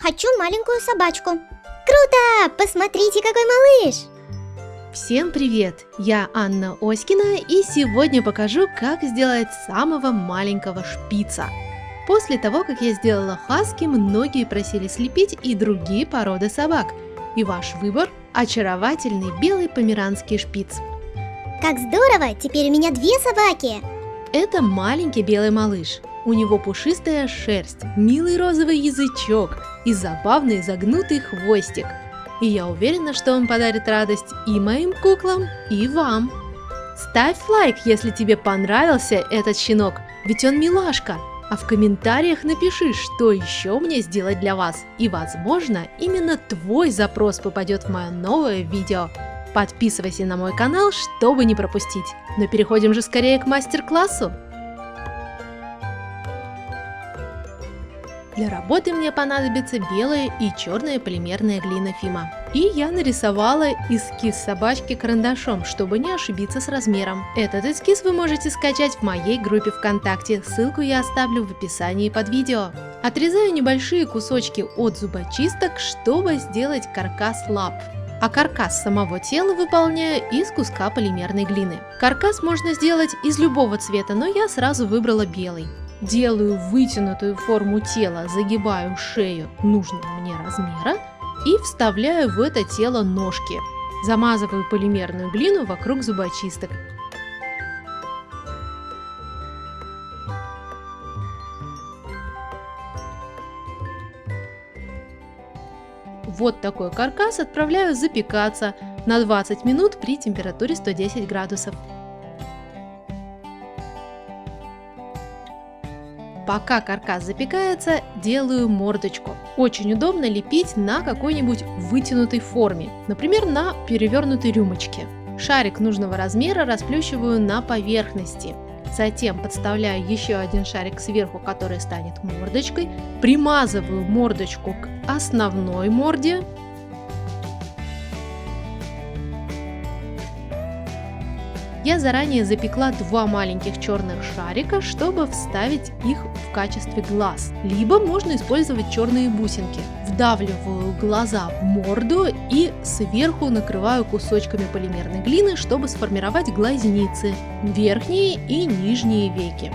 хочу маленькую собачку. Круто! Посмотрите, какой малыш! Всем привет! Я Анна Оськина, и сегодня покажу, как сделать самого маленького шпица. После того, как я сделала хаски, многие просили слепить и другие породы собак. И ваш выбор – очаровательный белый померанский шпиц. Как здорово! Теперь у меня 2 собаки! Это маленький белый малыш. У него пушистая шерсть, милый розовый язычок и забавный загнутый хвостик. И я уверена, что он подарит радость и моим куклам, и вам. Ставь лайк, если тебе понравился этот щенок, ведь он милашка. А в комментариях напиши, что еще мне сделать для вас. И возможно, именно твой запрос попадет в мое новое видео. Подписывайся на мой канал, чтобы не пропустить. Но переходим же скорее к мастер-классу. Для работы мне понадобится белая и черная полимерная глина Фима. И я нарисовала эскиз собачки карандашом, чтобы не ошибиться с размером. Этот эскиз вы можете скачать в моей группе ВКонтакте, ссылку я оставлю в описании под видео. Отрезаю небольшие кусочки от зубочисток, чтобы сделать каркас лап. А каркас самого тела выполняю из куска полимерной глины. Каркас можно сделать из любого цвета, но я сразу выбрала белый. Делаю вытянутую форму тела, загибаю шею нужного мне размера и вставляю в это тело ножки. Замазываю полимерную глину вокруг зубочисток. Вот такой каркас отправляю запекаться на 20 минут при температуре 110 градусов. Пока каркас запекается, делаю мордочку. Очень удобно лепить на какой-нибудь вытянутой форме, например, на перевернутой рюмочке. Шарик нужного размера расплющиваю на поверхности. Затем подставляю еще один шарик сверху, который станет мордочкой. Примазываю мордочку к основной морде. Я заранее запекла 2 маленьких черных шарика, чтобы вставить их в качестве глаз. Либо можно использовать черные бусинки. Вдавливаю глаза в морду и сверху накрываю кусочками полимерной глины, чтобы сформировать глазницы, верхние и нижние веки.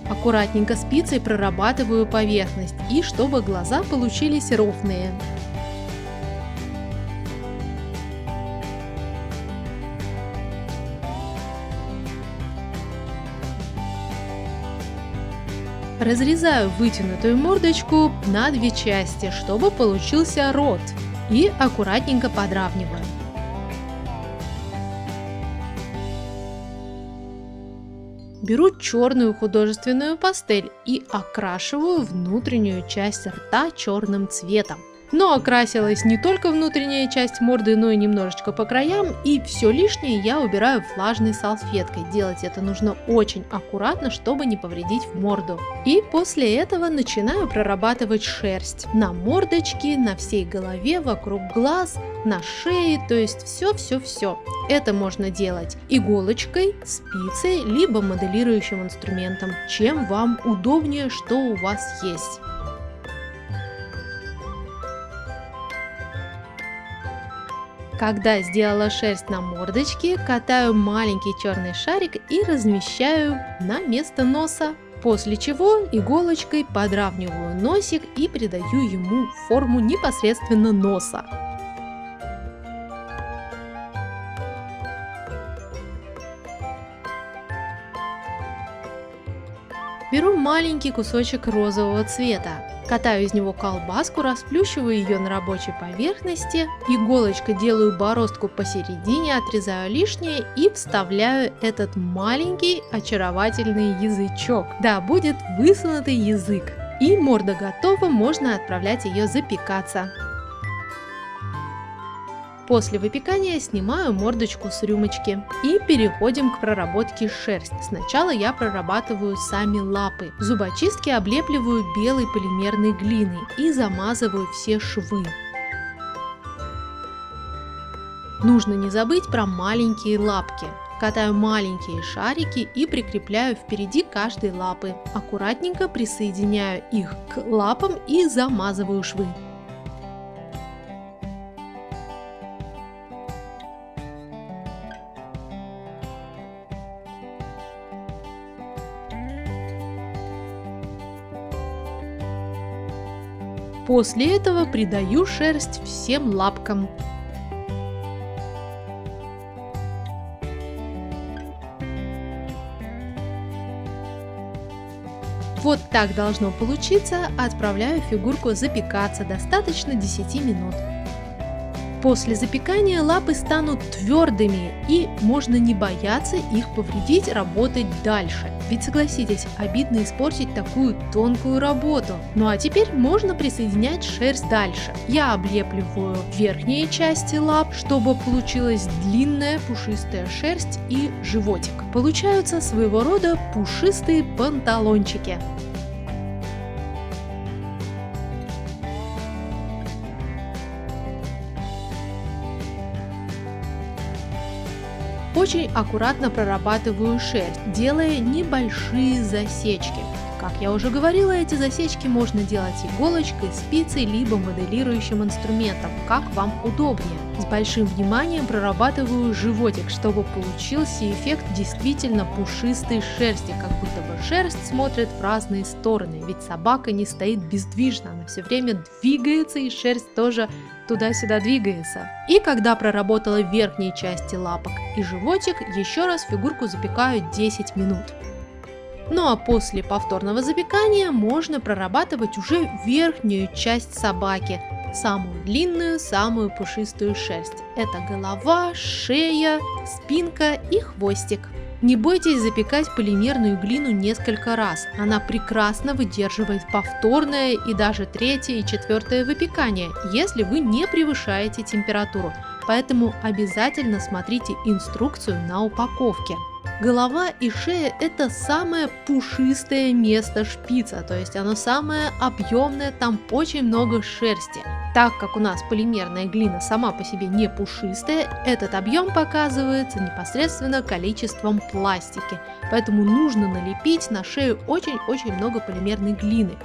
Аккуратненько спицей прорабатываю поверхность, и чтобы глаза получились ровные. Разрезаю вытянутую мордочку на 2 части, чтобы получился рот, и аккуратненько подравниваю. Беру черную художественную пастель и окрашиваю внутреннюю часть рта черным цветом. Но окрасилась не только внутренняя часть морды, но и немножечко по краям, и все лишнее я убираю влажной салфеткой. Делать это нужно очень аккуратно, чтобы не повредить морду. И после этого начинаю прорабатывать шерсть на мордочке, на всей голове, вокруг глаз, на шее, то есть все. Это можно делать иголочкой, спицей, либо моделирующим инструментом, чем вам удобнее, что у вас есть. Когда сделала шерсть на мордочке, катаю маленький черный шарик и размещаю на место носа. После чего иголочкой подравниваю носик и придаю ему форму непосредственно носа. Беру маленький кусочек розового цвета, катаю из него колбаску, расплющиваю ее на рабочей поверхности, иголочкой делаю бороздку посередине, отрезаю лишнее и вставляю этот маленький очаровательный язычок. Да, будет высунутый язык. И морда готова, можно отправлять ее запекаться. После выпекания снимаю мордочку с рюмочки и переходим к проработке шерсти. Сначала я прорабатываю сами лапы. Зубочистки облепливаю белой полимерной глиной и замазываю все швы. Нужно не забыть про маленькие лапки. Катаю маленькие шарики и прикрепляю впереди каждой лапы. Аккуратненько присоединяю их к лапам и замазываю швы. После этого придаю шерсть всем лапкам. Вот так должно получиться. Отправляю фигурку запекаться, достаточно 10 минут. После запекания лапы станут твердыми, и можно не бояться их повредить, работать дальше. Ведь согласитесь, обидно испортить такую тонкую работу. Ну а теперь можно присоединять шерсть дальше. Я облепливаю верхние части лап, чтобы получилась длинная пушистая шерсть и животик. Получаются своего рода пушистые панталончики. Очень аккуратно прорабатываю шерсть, делая небольшие засечки. Как я уже говорила, эти засечки можно делать иголочкой, спицей, либо моделирующим инструментом, как вам удобнее. С большим вниманием прорабатываю животик, чтобы получился эффект действительно пушистой шерсти, как будто бы шерсть смотрит в разные стороны, ведь собака не стоит бездвижно, она все время двигается, и шерсть тоже туда-сюда двигается. И когда проработала верхние части лапок и животик, еще раз фигурку запекаю 10 минут. Ну а после повторного запекания можно прорабатывать уже верхнюю часть собаки, самую длинную, самую пушистую шерсть. Это голова, шея, спинка и хвостик. Не бойтесь запекать полимерную глину несколько раз, она прекрасно выдерживает повторное и даже третье и четвертое выпекание, если вы не превышаете температуру, поэтому обязательно смотрите инструкцию на упаковке. Голова и шея – это самое пушистое место шпица, то есть оно самое объемное, там очень много шерсти. Так как у нас полимерная глина сама по себе не пушистая, этот объем показывается непосредственно количеством пластики, поэтому нужно налепить на шею очень-очень много полимерной глины.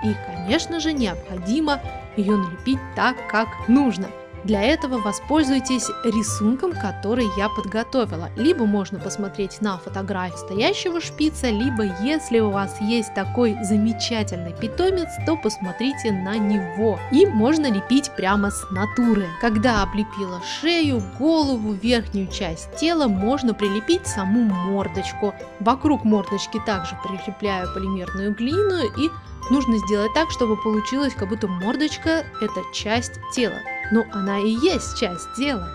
И, конечно же, необходимо ее налепить так, как нужно. Для этого воспользуйтесь рисунком, который я подготовила. Либо можно посмотреть на фотографию настоящего шпица, либо если у вас есть такой замечательный питомец, то посмотрите на него. И можно лепить прямо с натуры. Когда облепила шею, голову, верхнюю часть тела, можно прилепить саму мордочку. Вокруг мордочки также прикрепляю полимерную глину, и нужно сделать так, чтобы получилось, как будто мордочка – это часть тела. Но она и есть часть тела.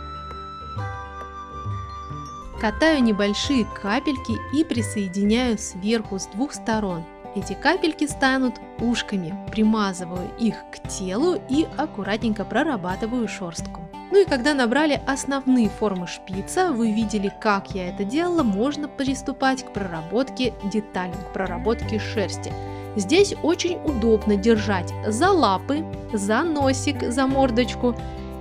Катаю небольшие капельки и присоединяю сверху с двух сторон. Эти капельки станут ушками. Примазываю их к телу и аккуратненько прорабатываю шерстку. Ну и когда набрали основные формы шпица, вы видели, как я это делала, можно приступать к проработке деталей, к проработке шерсти. Здесь очень удобно держать за лапы, за носик, за мордочку,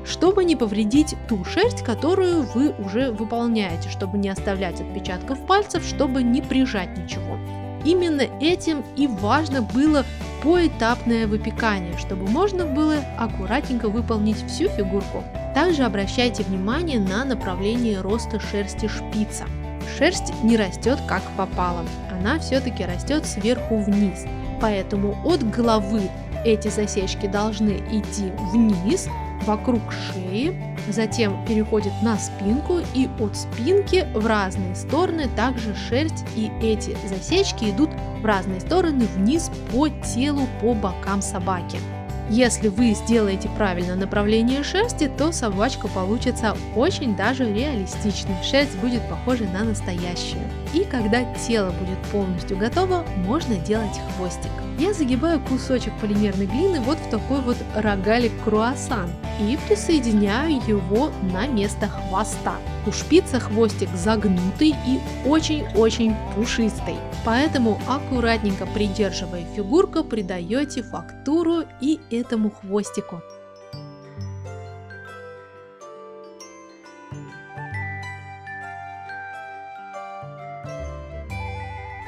чтобы не повредить ту шерсть, которую вы уже выполняете, чтобы не оставлять отпечатков пальцев, чтобы не прижать ничего. Именно этим и важно было поэтапное выпекание, чтобы можно было аккуратненько выполнить всю фигурку. Также обращайте внимание на направление роста шерсти шпица. Шерсть не растет как попало, она все-таки растет сверху вниз. Поэтому от головы эти засечки должны идти вниз, вокруг шеи, затем переходят на спинку, и от спинки в разные стороны также шерсть и эти засечки идут в разные стороны вниз по телу, по бокам собаки. Если вы сделаете правильное направление шерсти, то собачка получится очень даже реалистичной. Шерсть будет похожа на настоящую. И когда тело будет полностью готово, можно делать хвостик. Я загибаю кусочек полимерной глины вот в такой вот рогалик-круассан и присоединяю его на место хвоста. У шпица хвостик загнутый и очень-очень пушистый. Поэтому аккуратненько придерживая фигурку, придаете фактуру и этому хвостику.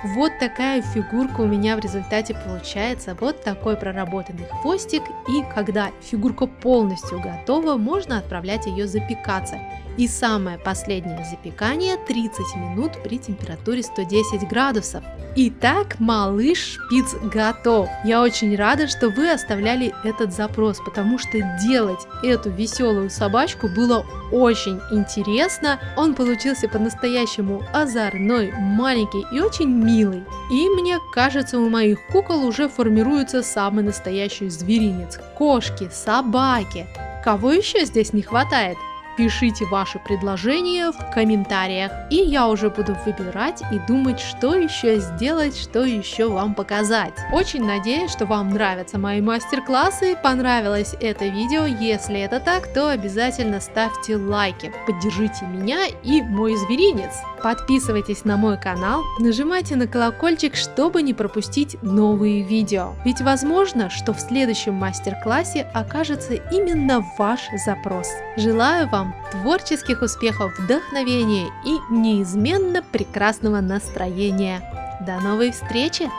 Вот такая фигурка у меня в результате получается. Вот такой проработанный хвостик. И когда фигурка полностью готова, можно отправлять ее запекаться. И самое последнее запекание 30 минут при температуре 110 градусов. Итак, малыш шпиц готов. Я очень рада, что вы оставляли этот запрос, потому что делать эту веселую собачку было очень интересно. Он получился по-настоящему озорной, маленький и очень милый. И мне кажется, у моих кукол уже формируется самый настоящий зверинец. Кошки, собаки. Кого еще здесь не хватает? Пишите ваши предложения в комментариях, и я уже буду выбирать и думать, что еще сделать, что еще вам показать. Очень надеюсь, что вам нравятся мои мастер-классы, понравилось это видео. Если это так, то обязательно ставьте лайки, поддержите меня и мой зверинец. Подписывайтесь на мой канал, нажимайте на колокольчик, чтобы не пропустить новые видео. Ведь возможно, что в следующем мастер-классе окажется именно ваш запрос. Желаю вам творческих успехов, вдохновения и неизменно прекрасного настроения. До новой встречи!